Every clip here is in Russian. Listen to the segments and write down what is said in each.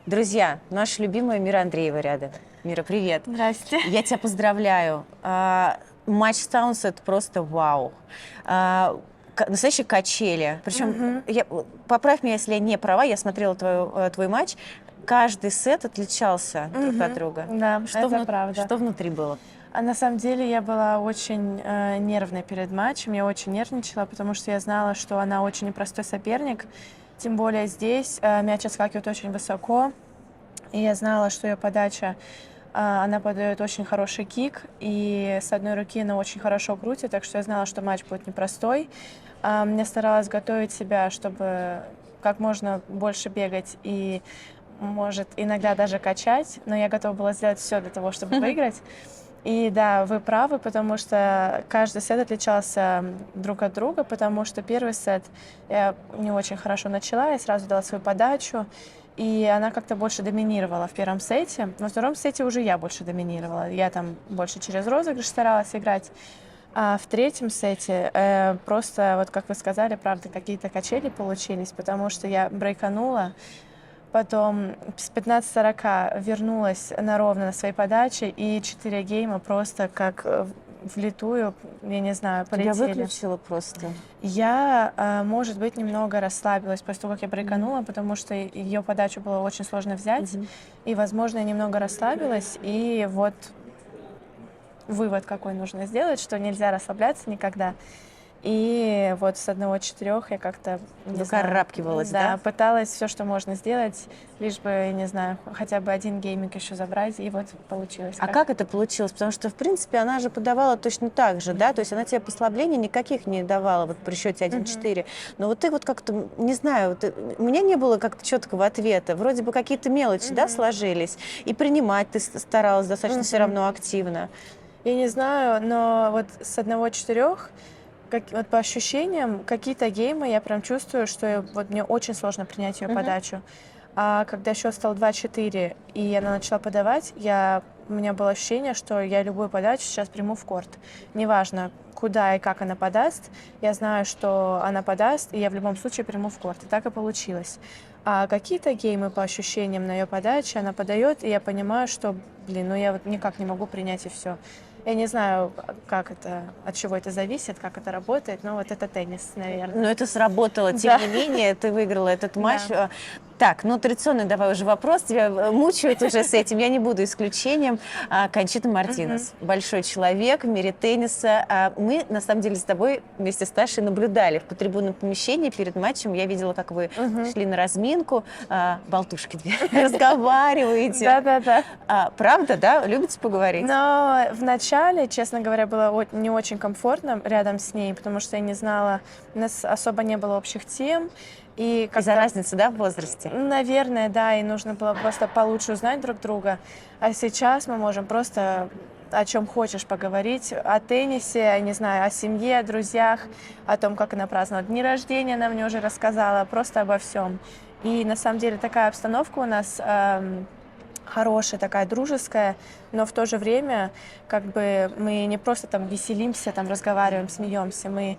Друзья, наша любимая Мира Андреева рядом. Мира, привет. Здрасте. Я тебя поздравляю. Матч Sounds — это просто вау. Настоящие качели. Причем, поправь меня, если я не права, я смотрела твой матч. Каждый сет отличался друг от друга. Да, это правда. Что внутри было? А на самом деле я была очень нервной перед матчем, я очень нервничала, потому что я знала, что она очень непростой соперник. Тем более здесь мяч отскакивает очень высоко, и я знала, что ее подача, она подает очень хороший кик, и с одной руки она очень хорошо крутит, так что я знала, что матч будет непростой. Я старалась готовить себя, чтобы как можно больше бегать и, может, иногда даже качать, но я готова была сделать все для того, чтобы выиграть. И да, вы правы, потому что каждый сет отличался друг от друга, потому что первый сет я не очень хорошо начала, я сразу дала свою подачу, и она как-то больше доминировала в первом сете. Во втором сете уже я больше доминировала. Я там больше через розыгрыш старалась играть. А в третьем сете просто, вот как вы сказали, правда, какие-то качели получились, потому что я брейканула, потом с 15:40 вернулась ровно на своей подаче, и 4 гейма просто как влитую, я не знаю, полетели. Тебя выключила просто. Я, может быть, немного расслабилась после того, как я брейканула, потому что ее подачу было очень сложно взять. И, возможно, я немного расслабилась. И вот вывод какой нужно сделать, что нельзя расслабляться никогда. И вот с 1-4 я как-то Выкарабкивалась, да? пыталась все, что можно сделать, лишь бы, не знаю, хотя бы один гейминг еще забрать, и вот получилось. А как это получилось? Потому что, в принципе, она же подавала точно так же, да? То есть она тебе послаблений никаких не давала вот при счете 1-4. Но вот ты вот как-то, не знаю, у меня не было как-то четкого ответа. Вроде бы какие-то мелочи, да, сложились. И принимать ты старалась достаточно все равно активно. Я не знаю, но вот с 1-4, вот по ощущениям, какие-то геймы я прям чувствую, что вот мне очень сложно принять ее подачу. А когда счет стал 2-4, и она начала подавать, у меня было ощущение, что я любую подачу сейчас приму в корт. Неважно, куда и как она подаст, я знаю, что она подаст, и я в любом случае приму в корт. И так и получилось. А какие-то геймы по ощущениям на ее подаче она подает, и я понимаю, что, ну я вот никак не могу принять, и все. Я не знаю, как это, от чего это зависит, как это работает, но вот это теннис, наверное. Но это сработало, тем не менее, ты выиграла этот матч. Да. Так, традиционный давай уже вопрос, тебя мучают уже с этим, я не буду исключением. Кончита Мартинес, большой человек в мире тенниса. Мы, на самом деле, с тобой вместе с Ташей наблюдали в потрибунном помещении перед матчем. Я видела, как вы шли на разминку, болтушки разговариваете. Да. Правда, да? Любите поговорить? Но вначале, честно говоря, было не очень комфортно рядом с ней, потому что я не знала, у нас особо не было общих тем. И из-за разницы, да, в возрасте? Наверное, да, и нужно было просто получше узнать друг друга. А сейчас мы можем просто о чем хочешь поговорить, о теннисе, я не знаю, о семье, о друзьях, о том, как она праздновала дни рождения, она мне уже рассказала, просто обо всем. И на самом деле такая обстановка у нас хорошая, такая дружеская, но в то же время как бы мы не просто там веселимся, там разговариваем, смеемся, мы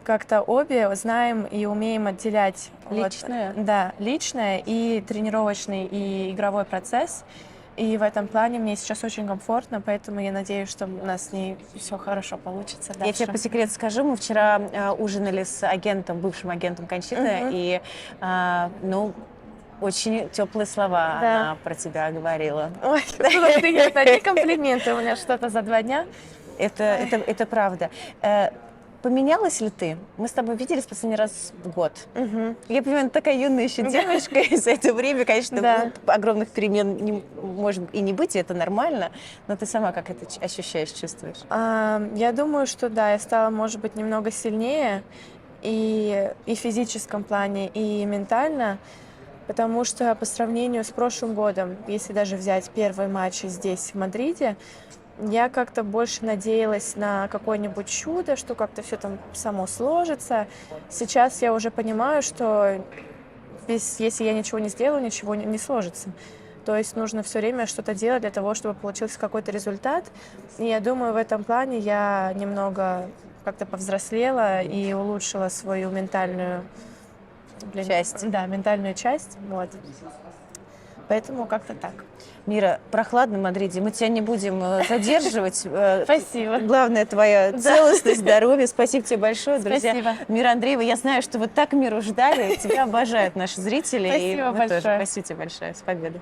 как-то обе знаем и умеем отделять личное, личное и тренировочный, и игровой процесс. И в этом плане мне сейчас очень комфортно, поэтому я надеюсь, что у нас с ней все хорошо получится дальше. Я тебе по секрету скажу, мы вчера ужинали с агентом, бывшим агентом Кончиты, и, очень теплые слова она про тебя говорила. Ой, такие комплименты у меня что-то за 2 дня. Это правда. Поменялась ли ты? Мы с тобой виделись последний раз в год. Я понимаю, такая юная еще девочка, и за это время, конечно, огромных перемен не может и не быть, и это нормально. Но ты сама как это ощущаешь, чувствуешь? Я думаю, что да, я стала, может быть, немного сильнее и в физическом плане, и ментально, потому что по сравнению с прошлым годом, если даже взять первый матч здесь, в Мадриде, я как-то больше надеялась на какое-нибудь чудо, что как-то все там само сложится. Сейчас я уже понимаю, что если я ничего не сделаю, ничего не сложится. То есть нужно все время что-то делать для того, чтобы получился какой-то результат. И я думаю, в этом плане я немного как-то повзрослела и улучшила свою ментальную часть. Да, ментальную часть, вот. Поэтому как-то так. Мира, прохладно в Мадриде, мы тебя не будем задерживать. Спасибо. Главное, твоя целостность, здоровье. Спасибо тебе большое, друзья. Спасибо. Мира Андреева, я знаю, что вот так Миру ждали, тебя обожают наши зрители. Спасибо и мы тоже. большое. Спасибо тебе большое. С победой.